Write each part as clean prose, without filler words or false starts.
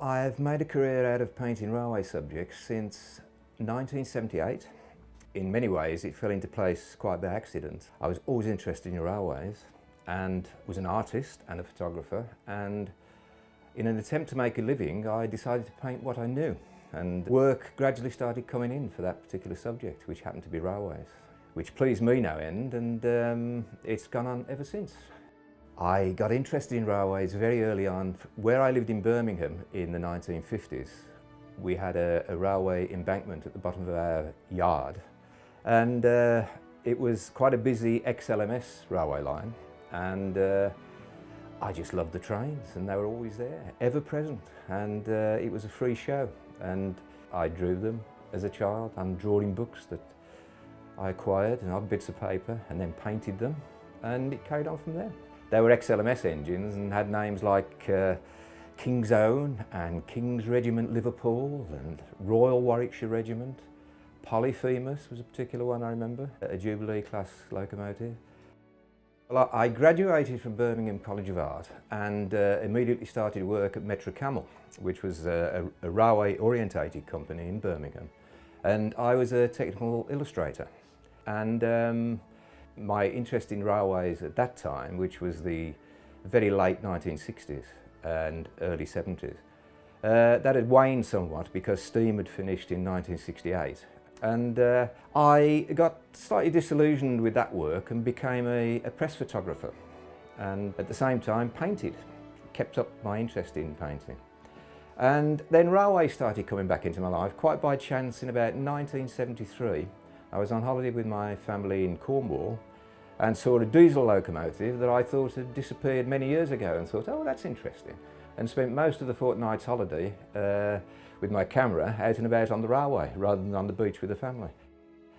I've made a career out of painting railway subjects since 1978. In many ways it fell into place quite by accident. I was always interested in railways and was an artist and a photographer, and in an attempt to make a living I decided to paint what I knew, and work gradually started coming in for that particular subject, which happened to be railways, which pleased me no end, and it's gone on ever since. I got interested in railways very early on. Where I lived in Birmingham in the 1950s, we had a railway embankment at the bottom of our yard, and it was quite a busy XLMS railway line, and I just loved the trains, and they were always there, ever present, and it was a free show, and I drew them as a child on drawing books that I acquired and odd bits of paper, and then painted them, and it carried on from there. They were XLMS engines and had names like King's Own and King's Regiment Liverpool and Royal Warwickshire Regiment. Polyphemus was a particular one I remember, a Jubilee class locomotive. Well, I graduated from Birmingham College of Art and immediately started work at Metro Camel, which was a railway orientated company in Birmingham. And I was a technical illustrator. And my interest in railways at that time, which was the very late 1960s and early 70s, that had waned somewhat because steam had finished in 1968. And I got slightly disillusioned with that work and became a press photographer, and at the same time painted, kept up my interest in painting. And then railways started coming back into my life quite by chance in about 1973. I was on holiday with my family in Cornwall and saw a diesel locomotive that I thought had disappeared many years ago, and thought, oh, that's interesting, and spent most of the fortnight's holiday with my camera out and about on the railway rather than on the beach with the family.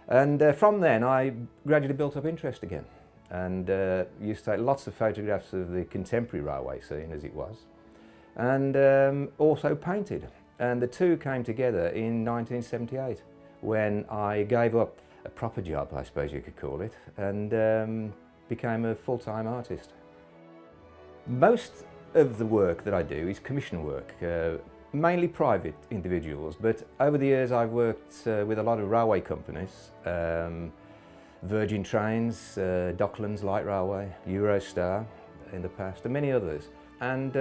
And from then I gradually built up interest again, and used to take lots of photographs of the contemporary railway scene as it was, and also painted. And the two came together in 1978 when I gave up a proper job, I suppose you could call it, and became a full-time artist. Most of the work that I do is commission work, mainly private individuals, but over the years I've worked with a lot of railway companies, Virgin Trains, Docklands Light Railway, Eurostar in the past, and many others. And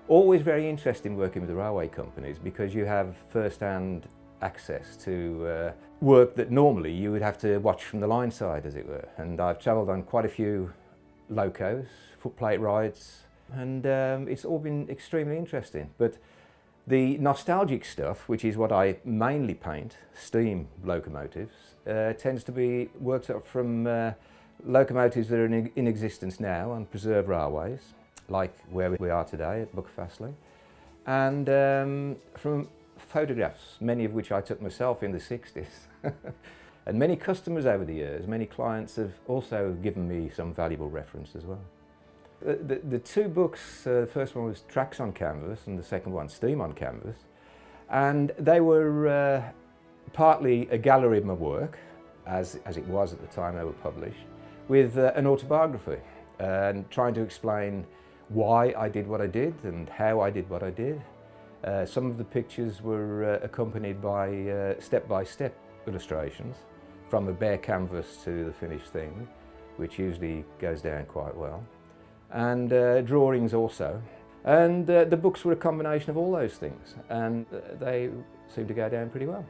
always very interested in working with the railway companies because you have first-hand access to work that normally you would have to watch from the line side, as it were. And I've travelled on quite a few locos, footplate rides, and it's all been extremely interesting. But the nostalgic stuff, which is what I mainly paint, steam locomotives, tends to be worked up from locomotives that are in existence now on preserved railways, like where we are today at Buckfastleigh, and from photographs, many of which I took myself in the 60s. And many customers over the years, many clients have also given me some valuable reference as well. The two books, the first one was Tracks on Canvas and the second one Steam on Canvas, and they were partly a gallery of my work, as it was at the time they were published, with an autobiography, and trying to explain why I did what I did and how I did what I did. Some of the pictures were accompanied by step-by-step illustrations, from a bare canvas to the finished thing, which usually goes down quite well, and drawings also. And the books were a combination of all those things, and they seem to go down pretty well.